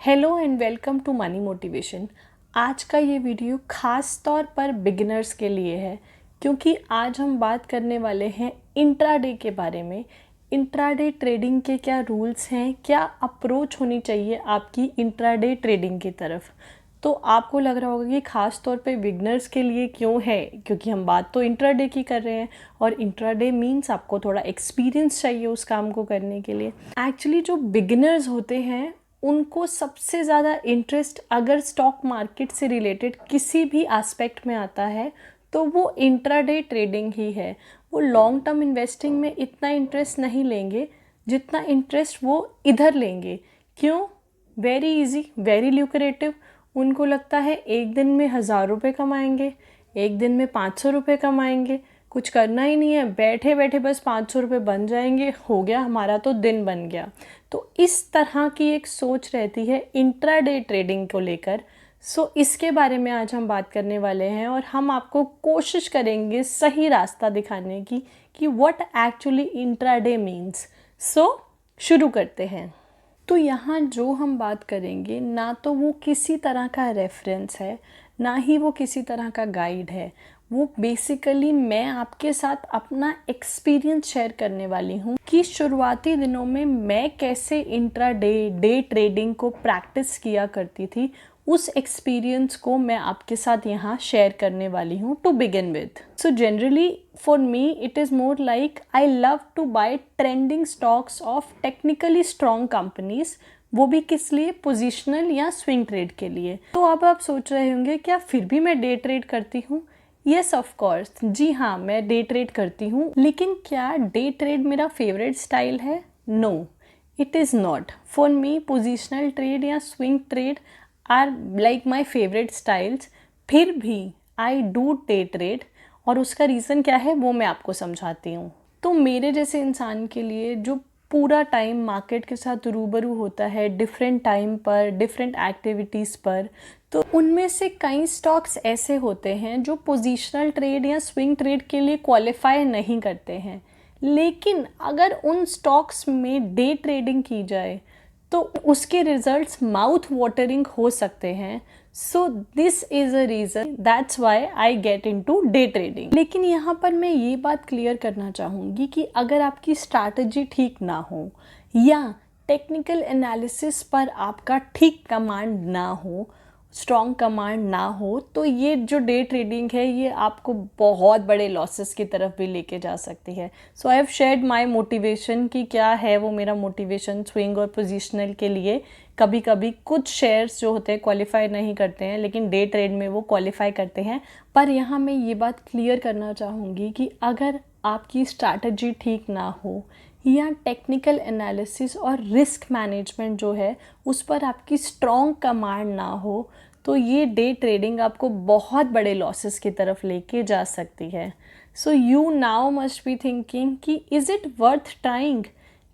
Hello and welcome to money motivation. आज का ये वीडियो ख़ास तौर पर बिगिनर्स के लिए है क्योंकि आज हम बात करने वाले हैं इंट्राडे के बारे में। इंट्राडे ट्रेडिंग के क्या रूल्स हैं, क्या अप्रोच होनी चाहिए आपकी इंट्राडे ट्रेडिंग की तरफ। तो आपको लग रहा होगा कि ख़ास तौर पे बिगनर्स के लिए क्यों है, क्योंकि हम बात तो इंट्राडे की कर रहे हैं और इंट्राडे मीन्स आपको थोड़ा एक्सपीरियंस चाहिए उस काम को करने के लिए। एक्चुअली जो बिगिनर्स होते हैं उनको सबसे ज़्यादा इंटरेस्ट अगर स्टॉक मार्केट से रिलेटेड किसी भी एस्पेक्ट में आता है तो वो इंट्राडे ट्रेडिंग ही है। वो लॉन्ग टर्म इन्वेस्टिंग में इतना इंटरेस्ट नहीं लेंगे जितना इंटरेस्ट वो इधर लेंगे। क्यों? Very easy, very lucrative. उनको लगता है एक दिन में 1000 रुपये कमाएंगे, एक दिन में 500 रुपये कमाएंगे, कुछ करना ही नहीं है, बैठे बैठे बस 500 रुपये बन जाएंगे, हो गया हमारा तो दिन बन गया। तो इस तरह की एक सोच रहती है इंट्राडे ट्रेडिंग को लेकर। सो इसके बारे में आज हम बात करने वाले हैं और हम आपको कोशिश करेंगे सही रास्ता दिखाने की कि व्हाट एक्चुअली इंट्राडे मीन्स। सो शुरू करते हैं। तो यहाँ जो हम बात करेंगे ना तो वो किसी तरह का रेफरेंस है, ना ही वो किसी तरह का गाइड है। वो बेसिकली मैं आपके साथ अपना एक्सपीरियंस शेयर करने वाली हूँ कि शुरुआती दिनों में मैं कैसे डे ट्रेडिंग को प्रैक्टिस किया करती थी। उस एक्सपीरियंस को मैं आपके साथ यहाँ शेयर करने वाली हूँ to begin with. So generally for me it is more like I love to buy trending stocks of technically strong companies. वो भी किस लिए? पोजिशनल या स्विंग ट्रेड के लिए। तो अब आप सोच रहे होंगे क्या फिर भी मैं डे ट्रेड करती हूँ? यस ऑफ कोर्स, जी हाँ, मैं डे ट्रेड करती हूँ। लेकिन क्या डे ट्रेड मेरा फेवरेट स्टाइल है? No, it is not. For me positional trade या swing trade are like my favourite styles. फिर भी आई डू डे ट्रेड और उसका रीज़न क्या है वो मैं आपको समझाती हूँ। तो मेरे जैसे इंसान के लिए जो पूरा टाइम मार्केट के साथ रूबरू होता है डिफरेंट टाइम पर, डिफरेंट एक्टिविटीज़ पर, तो उनमें से कई स्टॉक्स ऐसे होते हैं जो पोजीशनल ट्रेड या स्विंग ट्रेड के लिए क्वालिफाई नहीं करते हैं। लेकिन अगर उन स्टॉक्स में डे ट्रेडिंग की जाए तो उसके रिजल्ट्स माउथ वाटरिंग हो सकते हैं। So this is a reason that's why I get into day trading. लेकिन यहाँ पर मैं ये बात क्लियर करना चाहूँगी कि अगर आपकी स्ट्रैटेजी ठीक ना हो या टेक्निकल एनालिसिस पर आपका ठीक कमांड ना हो, स्ट्रॉन्ग कमांड ना हो, तो ये जो डे ट्रेडिंग है ये आपको बहुत बड़े लॉसेस की तरफ भी लेके जा सकती है। So I have shared my motivation कि क्या है वो मेरा मोटिवेशन स्विंग और पोजिशनल के लिए। कभी कभी कुछ शेयर्स जो होते हैं क्वालिफाई नहीं करते हैं लेकिन डे ट्रेड में वो क्वालिफाई करते हैं। पर यहाँ मैं ये बात क्लियर करना चाहूँगी कि अगर आपकी स्ट्रैटेजी ठीक ना हो या टेक्निकल एनालिसिस और रिस्क मैनेजमेंट जो है उस पर आपकी स्ट्रॉन्ग कमांड ना हो तो ये डे ट्रेडिंग आपको बहुत बड़े लॉसेस की तरफ लेके जा सकती है। So you now must be thinking कि इज़ इट वर्थ ट्राइंग?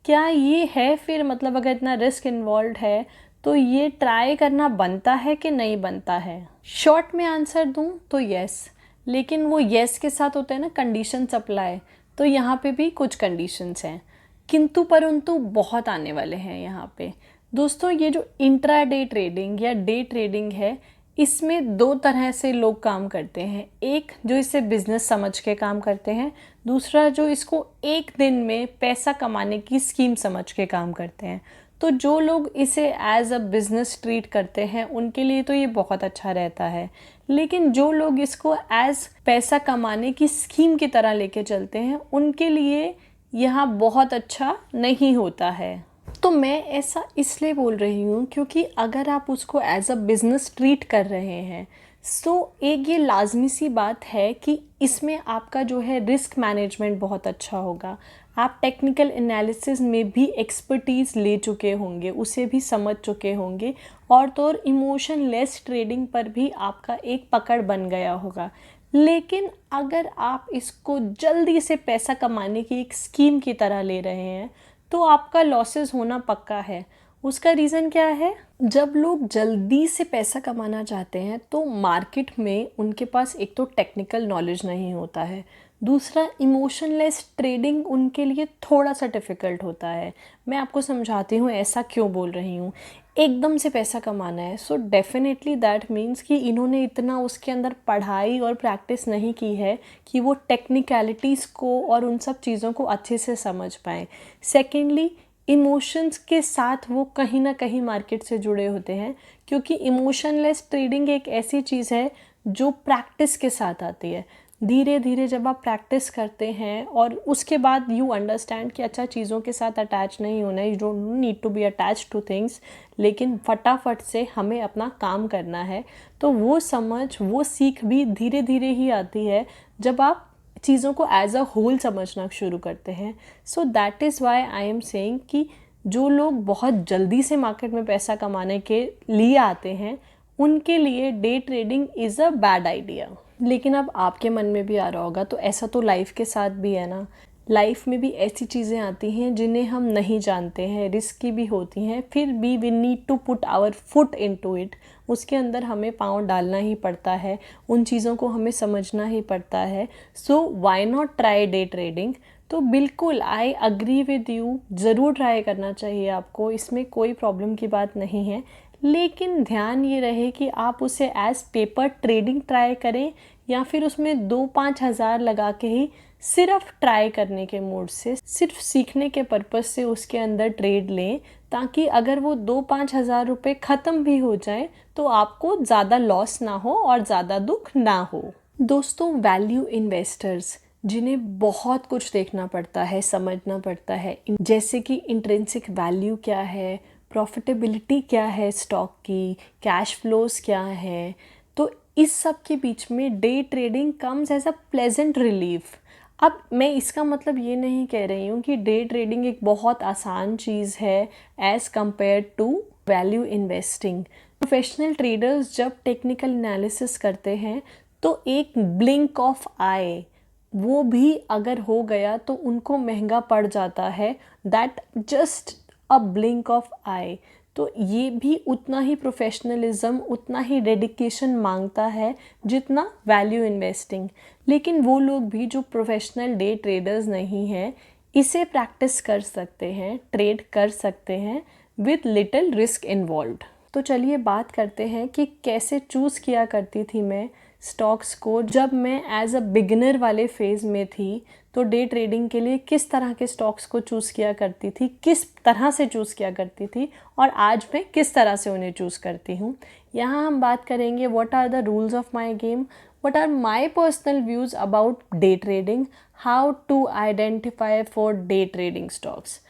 क्या ये है फिर, मतलब अगर इतना रिस्क इन्वॉल्व है तो ये ट्राई करना बनता है कि नहीं बनता है? शॉर्ट में आंसर दूं तो यस, लेकिन वो यस के साथ होता है ना कंडीशन अप्लाई। तो यहाँ पे भी कुछ कंडीशंस हैं, किंतु परंतु बहुत आने वाले हैं यहाँ पे। दोस्तों, ये जो इंट्राडे ट्रेडिंग या डे ट्रेडिंग है इसमें दो तरह से लोग काम करते हैं। एक जो इसे बिजनेस समझ के काम करते हैं, दूसरा जो इसको एक दिन में पैसा कमाने की स्कीम समझ के काम करते हैं। तो जो लोग इसे एज अ बिज़नेस ट्रीट करते हैं उनके लिए तो ये बहुत अच्छा रहता है, लेकिन जो लोग इसको एज पैसा कमाने की स्कीम की तरह लेके चलते हैं उनके लिए यहाँ बहुत अच्छा नहीं होता है। तो मैं ऐसा इसलिए बोल रही हूँ क्योंकि अगर आप उसको एज अ बिज़नेस ट्रीट कर रहे हैं सो एक ये लाजमी सी बात है कि इसमें आपका जो है रिस्क मैनेजमेंट बहुत अच्छा होगा। आप टेक्निकल एनालिसिस में भी एक्सपर्टीज़ ले चुके होंगे, उसे भी समझ चुके होंगे और तो और इमोशनलेस ट्रेडिंग पर भी आपका एक पकड़ बन गया होगा। लेकिन अगर आप इसको जल्दी से पैसा कमाने की एक स्कीम की तरह ले रहे हैं तो आपका लॉसेस होना पक्का है। उसका रीज़न क्या है? जब लोग जल्दी से पैसा कमाना चाहते हैं तो मार्केट में उनके पास एक तो टेक्निकल नॉलेज नहीं होता है, दूसरा इमोशनलेस ट्रेडिंग उनके लिए थोड़ा सा डिफ़िकल्ट होता है। मैं आपको समझाती हूँ ऐसा क्यों बोल रही हूँ। एकदम से पैसा कमाना है। सो डेफिनेटली दैट मीन्स कि इन्होंने इतना उसके अंदर पढ़ाई और प्रैक्टिस नहीं की है कि वो टेक्निकलिटीज़ को और उन सब चीज़ों को अच्छे से समझ पाएँ। सेकेंडली, इमोशंस के साथ वो कहीं ना कहीं मार्केट से जुड़े होते हैं, क्योंकि इमोशनलेस ट्रेडिंग एक ऐसी चीज़ है जो प्रैक्टिस के साथ आती है। धीरे धीरे जब आप प्रैक्टिस करते हैं और उसके बाद यू अंडरस्टैंड कि अच्छा, चीज़ों के साथ अटैच नहीं होना है, you don't need to be attach to things, लेकिन फटाफट से हमें अपना काम करना है, तो वो समझ, वो सीख भी धीरे धीरे ही आती है जब आप चीज़ों को एज अ होल समझना शुरू करते हैं। So that is why I am saying कि जो लोग बहुत जल्दी से मार्केट में पैसा कमाने के लिए आते हैं, उनके लिए day trading is a bad idea. लेकिन अब आपके मन में भी आ रहा होगा, तो ऐसा तो लाइफ के साथ भी है ना। लाइफ में भी ऐसी चीज़ें आती हैं जिन्हें हम नहीं जानते हैं, रिस्की भी होती हैं, फिर भी we need to put our foot into it. उसके अंदर हमें पाँव डालना ही पड़ता है, उन चीज़ों को हमें समझना ही पड़ता है। So why not try day trading. तो बिल्कुल आई अग्री विद यू, ज़रूर ट्राई करना चाहिए आपको, इसमें कोई प्रॉब्लम की बात नहीं है। लेकिन ध्यान ये रहे कि आप उसे एज पेपर ट्रेडिंग ट्राई करें, या फिर उसमें 2-5 हज़ार लगा के ही सिर्फ ट्राई करने के मूड से, सिर्फ सीखने के पर्पज़ से उसके अंदर ट्रेड लें, ताकि अगर वो 2-5 हज़ार रुपये ख़त्म भी हो जाए तो आपको ज़्यादा लॉस ना हो और ज़्यादा दुख ना हो। दोस्तों, वैल्यू इन्वेस्टर्स जिन्हें बहुत कुछ देखना पड़ता है, समझना पड़ता है, जैसे कि इंट्रिंसिक वैल्यू क्या है, प्रॉफिटेबिलिटी क्या है स्टॉक की, कैश फ्लोज क्या है, तो इस सब के बीच में day trading comes as a pleasant relief. अब मैं इसका मतलब ये नहीं कह रही हूँ कि डे ट्रेडिंग एक बहुत आसान चीज़ है as compare to value investing. Professional traders जब टेक्निकल एनालिसिस करते हैं तो एक ब्लिंक ऑफ आई, वो भी अगर हो गया तो उनको महंगा पड़ जाता है। That just a blink of eye. तो ये भी उतना ही प्रोफेशनलिज्म, उतना ही डेडिकेशन मांगता है जितना वैल्यू इन्वेस्टिंग। लेकिन वो लोग भी जो प्रोफेशनल डे ट्रेडर्स नहीं हैं, इसे प्रैक्टिस कर सकते हैं, ट्रेड कर सकते हैं विद लिटिल रिस्क इन्वॉल्व्ड। तो चलिए बात करते हैं कि कैसे चूज़ किया करती थी मैं स्टॉक्स को जब मैं एज अ बिगिनर वाले फेज़ में थी। तो डे ट्रेडिंग के लिए किस तरह के स्टॉक्स को चूज़ किया करती थी, किस तरह से चूज़ किया करती थी, और आज मैं किस तरह से उन्हें चूज़ करती हूँ। यहाँ हम बात करेंगे what are the rules of my game, what are my personal views about day trading, how to identify for day trading stocks.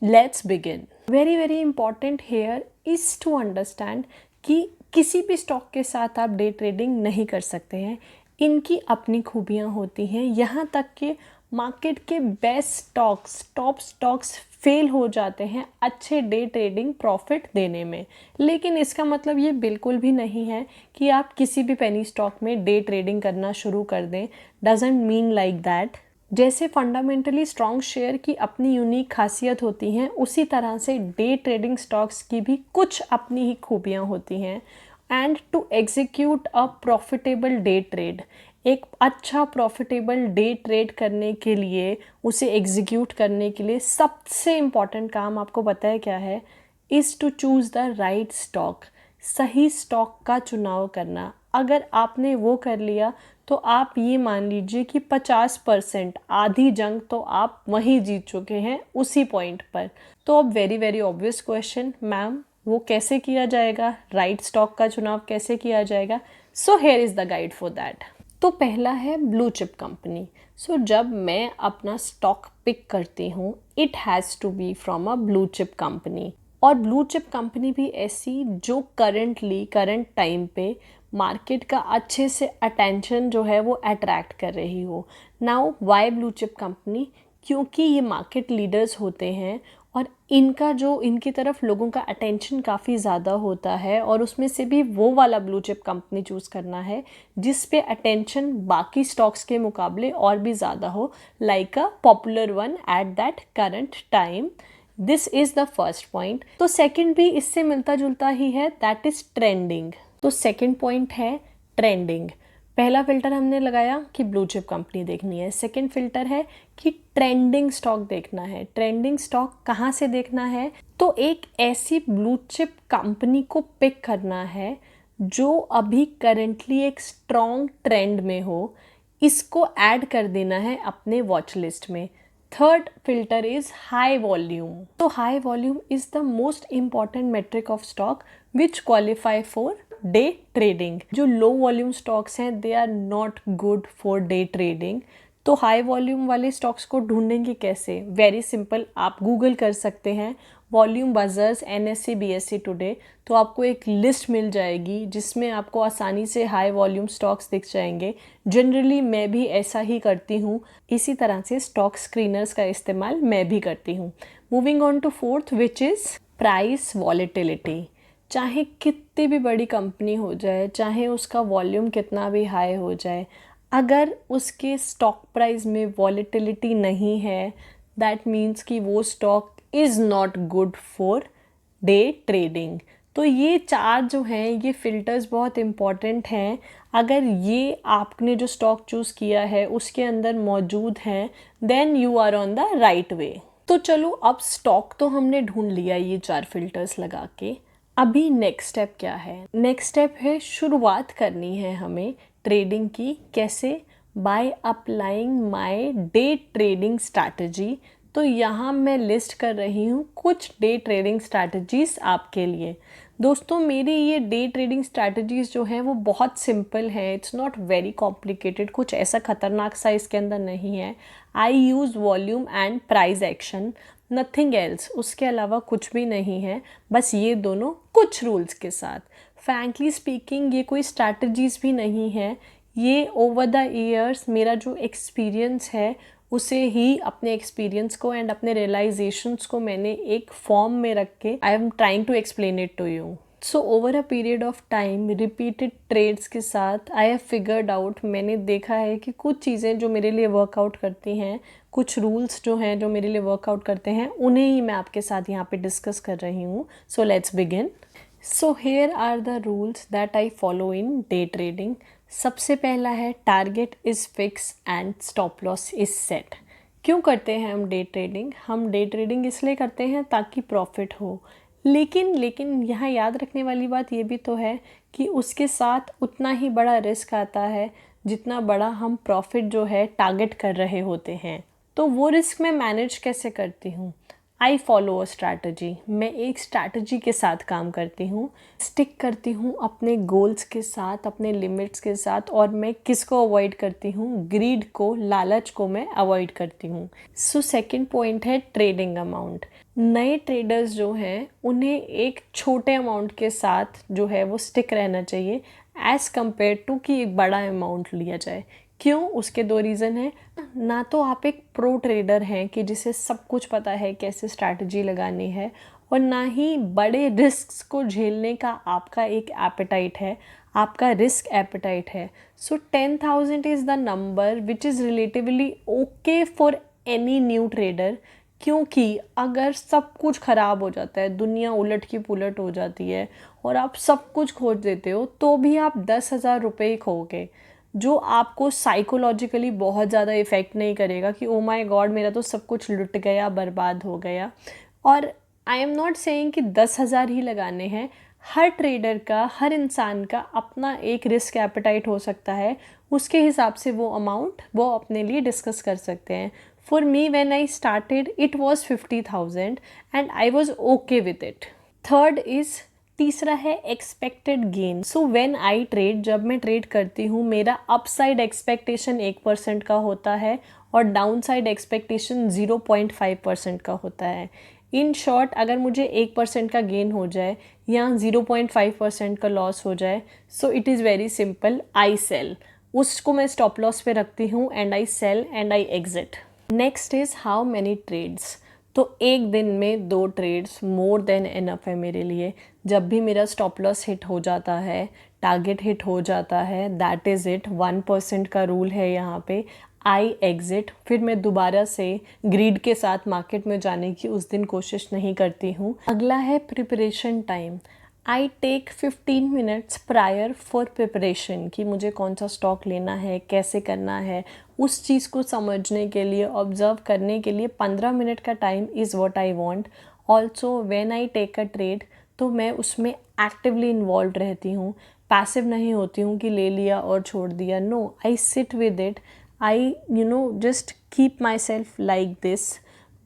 Let's begin. Very very important here is to understand कि किसी भी stock के साथ आप day trading नहीं कर सकते हैं। इनकी अपनी खूबियाँ होती हैं, यहाँ तक कि मार्केट के best stocks, top stocks fail हो जाते हैं अच्छे डे ट्रेडिंग प्रॉफिट देने में। लेकिन इसका मतलब ये बिल्कुल भी नहीं है कि आप किसी भी पेनी स्टॉक में डे ट्रेडिंग करना शुरू कर दें। Doesn't mean like that. जैसे फंडामेंटली स्ट्रॉन्ग शेयर की अपनी यूनिक खासियत होती हैं, उसी तरह से डे ट्रेडिंग स्टॉक्स की भी कुछ अपनी ही खूबियाँ होती हैं। And to execute a profitable day trade, एक अच्छा प्रॉफिटेबल डे ट्रेड करने के लिए, उसे एग्जीक्यूट करने के लिए सबसे इम्पॉर्टेंट काम आपको पता है क्या है? Is to choose the right stock. सही स्टॉक का चुनाव करना। अगर आपने वो कर लिया तो आप ये मान लीजिए कि 50% आधी जंग तो आप वहीं जीत चुके हैं, उसी पॉइंट पर। तो अब very very obvious question, ma'am वो कैसे किया जाएगा, राइट स्टॉक का चुनाव कैसे किया जाएगा? So here is the guide for that. तो पहला है ब्लू चिप कंपनी। सो जब मैं अपना स्टॉक पिक करती हूँ, it has to be from a blue chip company. और ब्लू चिप कंपनी भी ऐसी जो करंट टाइम पे मार्केट का अच्छे से अटेंशन जो है वो अट्रैक्ट कर रही हो। Now why blue chip company? क्योंकि ये मार्केट लीडर्स होते हैं और इनका जो इनकी तरफ लोगों का अटेंशन काफ़ी ज़्यादा होता है, और उसमें से भी वो वाला ब्लू चिप कंपनी चूज़ करना है जिस पे अटेंशन बाकी स्टॉक्स के मुकाबले और भी ज़्यादा हो, like a popular one at that current time. This is the first point. तो सेकंड भी इससे मिलता जुलता ही है, दैट इज़ ट्रेंडिंग। तो सेकंड पॉइंट है ट्रेंडिंग। पहला फिल्टर हमने लगाया कि ब्लू चिप कंपनी देखनी है। सेकंड फिल्टर है कि ट्रेंडिंग स्टॉक देखना है। ट्रेंडिंग स्टॉक कहाँ से देखना है? तो एक ऐसी ब्लू चिप कंपनी को पिक करना है जो अभी करंटली एक स्ट्रॉन्ग ट्रेंड में हो, इसको ऐड कर देना है अपने वॉच लिस्ट में। Third filter is high volume. तो high volume is the most important metric of stock which qualify for day trading. जो लो वॉल्यूम स्टॉक्स हैं they are not good for day trading. तो high volume वाले stocks को ढूंढेंगे कैसे? Very simple, आप Google कर सकते हैं volume buzzers NSE BSE today, तो आपको एक लिस्ट मिल जाएगी जिसमें आपको आसानी से हाई वॉल्यूम स्टॉक्स दिख जाएंगे। जनरली मैं भी ऐसा ही करती हूँ। इसी तरह से स्टॉक स्क्रीनर्स का इस्तेमाल मैं भी करती हूँ। Moving on to fourth which is price volatility. चाहे कितनी भी बड़ी कंपनी हो जाए, चाहे उसका वॉल्यूम कितना भी हाई हो जाए, अगर उसके स्टॉक प्राइस में वॉलेटिलिटी नहीं है, दैट मीन्स कि वो stock is not good for day trading. तो ये चार जो हैं ये फिल्टर्स बहुत इम्पॉर्टेंट हैं। अगर ये आपने जो स्टॉक चूज़ किया है उसके अंदर मौजूद हैं, then you are on the right way. तो चलो, अब स्टॉक तो हमने ढूंढ लिया ये चार फिल्टर्स लगा के। अभी नेक्स्ट स्टेप क्या है? नेक्स्ट स्टेप है शुरुआत करनी है हमें ट्रेडिंग की। कैसे? By applying my day trading strategy. तो यहाँ मैं लिस्ट कर रही हूँ कुछ डे ट्रेडिंग स्ट्रैटेजीज़ आपके लिए। दोस्तों, मेरी ये डे ट्रेडिंग स्ट्रैटेजीज़ जो हैं वो बहुत सिंपल हैं। इट्स नॉट वेरी कॉम्प्लिकेटेड, कुछ ऐसा खतरनाक सा इसके अंदर नहीं है। I use volume and price action, nothing else. उसके अलावा कुछ भी नहीं है, बस ये दोनों कुछ रूल्स के साथ। फ्रैंकली स्पीकिंग ये कोई स्ट्रैटेजीज़ भी नहीं है, ये ओवर द ईयर्स मेरा जो एक्सपीरियंस है उसे ही, अपने एक्सपीरियंस को एंड अपने रियलाइजेशंस को मैंने एक फॉर्म में रख के I am trying to explain it to you. So over a period of time repeated trades के साथ आई हैव फिगर्ड आउट, मैंने देखा है कि कुछ चीज़ें जो मेरे लिए वर्कआउट करती हैं, कुछ रूल्स जो हैं जो मेरे लिए वर्कआउट करते हैं, उन्हें ही मैं आपके साथ यहाँ पे डिस्कस कर रही हूँ। So let's begin. So here are the rules that I follow in day trading. सबसे पहला है target is fix and stop loss is set. क्यों करते हैं हम डे ट्रेडिंग? हम डे ट्रेडिंग इसलिए करते हैं ताकि प्रॉफिट हो। लेकिन यहाँ याद रखने वाली बात ये भी तो है कि उसके साथ उतना ही बड़ा रिस्क आता है जितना बड़ा हम प्रॉफिट जो है टारगेट कर रहे होते हैं। तो वो रिस्क मैं मैनेज कैसे करती हूँ? I follow a strategy. मैं एक स्ट्रैटेजी के साथ काम करती हूँ, स्टिक करती हूँ अपने गोल्स के साथ, अपने लिमिट्स के साथ। और मैं किसको अवॉइड करती हूँ? ग्रीड को, लालच को मैं अवॉइड करती हूँ। सो सेकंड पॉइंट है ट्रेडिंग अमाउंट। नए ट्रेडर्स जो हैं उन्हें एक छोटे अमाउंट के साथ जो है वो स्टिक रहना चाहिए एज़ कम्पेयर टू कि एक बड़ा अमाउंट लिया जाए। क्यों? उसके दो रीज़न हैं। ना तो आप एक प्रो ट्रेडर हैं कि जिसे सब कुछ पता है कैसे स्ट्रैटेजी लगानी है, और ना ही बड़े रिस्क्स को झेलने का आपका एक एपेटाइट है, आपका रिस्क एपेटाइट है। सो 10,000 is the number which is relatively okay for any new trader. क्योंकि अगर सब कुछ ख़राब हो जाता है, दुनिया उलट की पुलट हो जाती है और आप सब कुछ खो देते हो, तो भी आप 10,000 रुपये ही खोगे, जो आपको साइकोलॉजिकली बहुत ज़्यादा इफ़ेक्ट नहीं करेगा कि ओ माय गॉड मेरा तो सब कुछ लुट गया, बर्बाद हो गया। और आई एम नॉट सेइंग कि 10,000 ही लगाने हैं। हर ट्रेडर का, हर इंसान का अपना एक रिस्क एपेटाइट हो सकता है, उसके हिसाब से वो अमाउंट वो अपने लिए डिस्कस कर सकते हैं। For me when I started it was 50,000 and I was okay with it. Third is, तीसरा है expected gain. So when I trade, जब मैं ट्रेड करती हूँ, मेरा अपसाइड एक्सपेक्टेशन 1% का होता है और डाउन साइड एक्सपेक्टेशन 0.5% का होता है। इन शॉर्ट, अगर मुझे 1% का गेन हो जाए या 0.5% का लॉस हो जाए, so it is very simple, I sell. उसको मैं स्टॉप लॉस पे रखती हूँ and I sell and I exit. Next is how many trades. तो एक दिन में 2 ट्रेड्स मोर देन इनफ है मेरे लिए। जब भी मेरा स्टॉप लॉस हिट हो जाता है, टारगेट हिट हो जाता है, दैट इज़ इट। 1% का रूल है यहाँ पे, आई एग्ज़िट। फिर मैं दोबारा से ग्रीड के साथ मार्केट में जाने की उस दिन कोशिश नहीं करती हूँ। अगला है preparation time. I take 15 minutes prior for preparation कि मुझे कौन सा स्टॉक लेना है, कैसे करना है, उस चीज़ को समझने के लिए, ऑब्ज़र्व करने के लिए 15 मिनट का time is what I want. Also when I take a trade, तो मैं उसमें एक्टिवली इन्वॉल्व रहती हूँ, पैसिव नहीं होती हूँ कि ले लिया और छोड़ दिया। No, I sit with it, I just keep myself like this,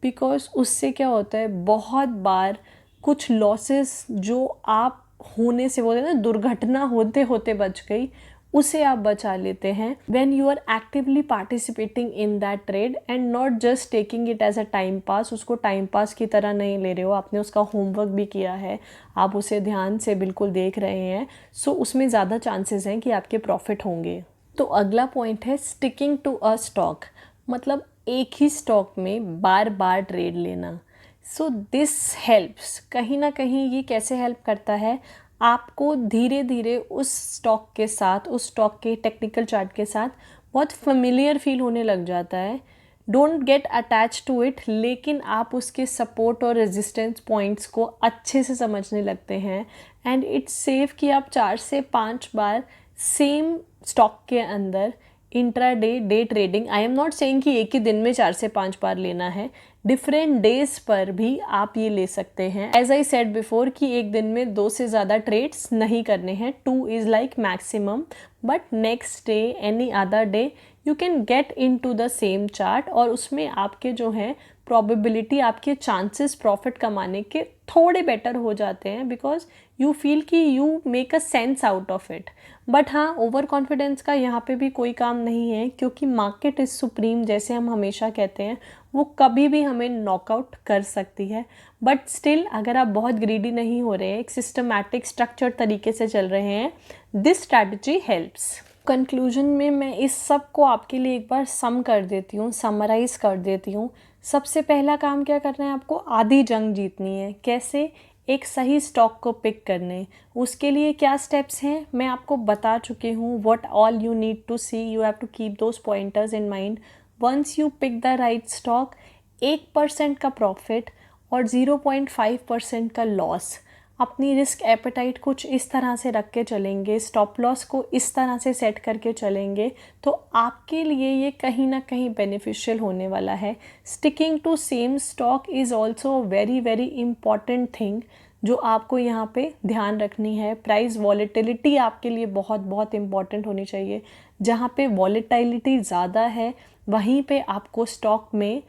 because उससे क्या होता है, बहुत बार कुछ लॉसेस जो आप होने से बोलते हैं ना, दुर्घटना होते होते बच गई, उसे आप बचा लेते हैं when you are actively participating in that trade and not just taking it as a time pass. उसको टाइम पास की तरह नहीं ले रहे हो, आपने उसका होमवर्क भी किया है, आप उसे ध्यान से बिल्कुल देख रहे हैं, सो उसमें ज़्यादा चांसेस हैं कि आपके प्रॉफिट होंगे। तो अगला पॉइंट है स्टिकिंग टू अ स्टॉक, मतलब एक ही स्टॉक में बार बार ट्रेड लेना। सो दिस हेल्प्स, कहीं ना कहीं ये कैसे हेल्प करता है, आपको धीरे धीरे उस स्टॉक के साथ, उस स्टॉक के टेक्निकल चार्ट के साथ बहुत फेमिलियर फील होने लग जाता है। Don't get attach to it, लेकिन आप उसके सपोर्ट और रेजिस्टेंस पॉइंट्स को अच्छे से समझने लगते हैं। एंड इट्स सेफ कि आप 4 से 5 बार सेम स्टॉक के अंदर intra day trading, I am not saying कि एक ही दिन में 4 से 5 बार लेना है, डिफरेंट डेज पर भी आप ये ले सकते हैं। एज आई सेड बिफोर कि एक दिन में 2 से ज़्यादा ट्रेड्स नहीं करने हैं, 2 is like maximum, but next day any other day you can get into the same chart, और उसमें आपके जो हैं प्रोबेबिलिटी, आपके चांसेस प्रॉफिट कमाने के थोड़े बेटर हो जाते हैं, बिकॉज यू फील कि you make a sense out of it. But हाँ, ओवर कॉन्फिडेंस का यहाँ पे भी कोई काम नहीं है, क्योंकि मार्केट इज़ सुप्रीम, जैसे हम हमेशा कहते हैं, वो कभी भी हमें नॉकआउट कर सकती है। बट स्टिल अगर आप बहुत ग्रीडी नहीं हो रहे हैं, एक सिस्टमैटिक स्ट्रक्चर्ड तरीके से चल रहे हैं, दिस स्ट्रैटेजी हेल्प्स। कंक्लूजन में मैं इस सब को आपके लिए एक बार सम कर देती हूँ, समराइज़ कर देती हूँ। सबसे पहला काम क्या करना है, आपको आधी जंग जीतनी है। कैसे? एक सही स्टॉक को पिक करने, उसके लिए क्या स्टेप्स हैं मैं आपको बता चुकी हूँ। What all you need to see, you have to keep those pointers in mind. Once you pick the right stock, 1% का प्रॉफिट और 0.5% का लॉस। अपनी रिस्क एपेटाइट कुछ इस तरह से रख के चलेंगे, स्टॉप लॉस को इस तरह से सेट करके चलेंगे, तो आपके लिए ये कहीं ना कहीं बेनिफिशियल होने वाला है। Sticking to same stock is also very very important thing जो आपको यहाँ पे ध्यान रखनी है। प्राइस वॉलेटिलिटी आपके लिए बहुत बहुत इंपॉर्टेंट होनी चाहिए। जहाँ पे वॉलेटिलिटी ज़्यादा है, वहीं पे आपको स्टॉक में,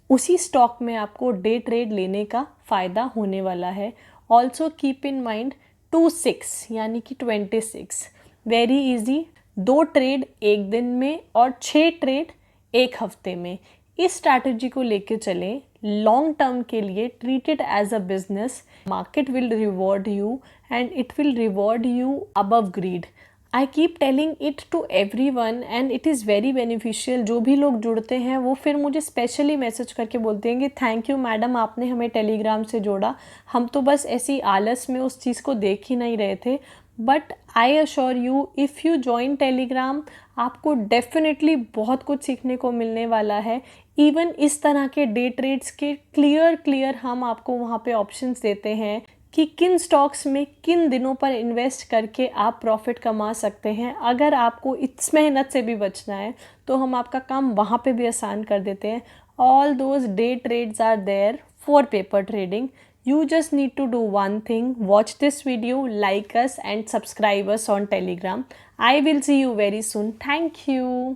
उसी स्टॉक में आपको डे ट्रेड लेने का फ़ायदा होने वाला है। ऑल्सो कीप इन माइंड 2-6 यानी कि 26, वेरी इजी। 2 ट्रेड एक दिन में और 6 ट्रेड एक हफ्ते में, इस स्ट्रैटेजी को लेके चलें लॉन्ग टर्म के लिए। Treat it as a business, market will reward you and it will reward you above greed. I keep telling it to everyone and it is very beneficial. जो भी लोग जुड़ते हैं वो फिर मुझे स्पेशली मैसेज करके बोलते हैं कि थैंक यू मैडम, आपने हमें टेलीग्राम से जोड़ा, हम तो बस ऐसी आलस में उस चीज़ को देख ही नहीं रहे थे। But I assure you, if you join Telegram, आपको डेफिनेटली बहुत कुछ सीखने को मिलने वाला है। इवन इस तरह के डे ट्रेड्स के क्लियर हम आपको वहाँ पे ऑप्शंस देते हैं कि किन स्टॉक्स में किन दिनों पर इन्वेस्ट करके आप प्रॉफिट कमा सकते हैं। अगर आपको इस मेहनत से भी बचना है तो हम आपका काम वहाँ पे भी आसान कर देते हैं। All those day trades are there for paper trading. You just need to do one thing, watch this video, like us and subscribe us on Telegram. I will see you very soon. Thank you.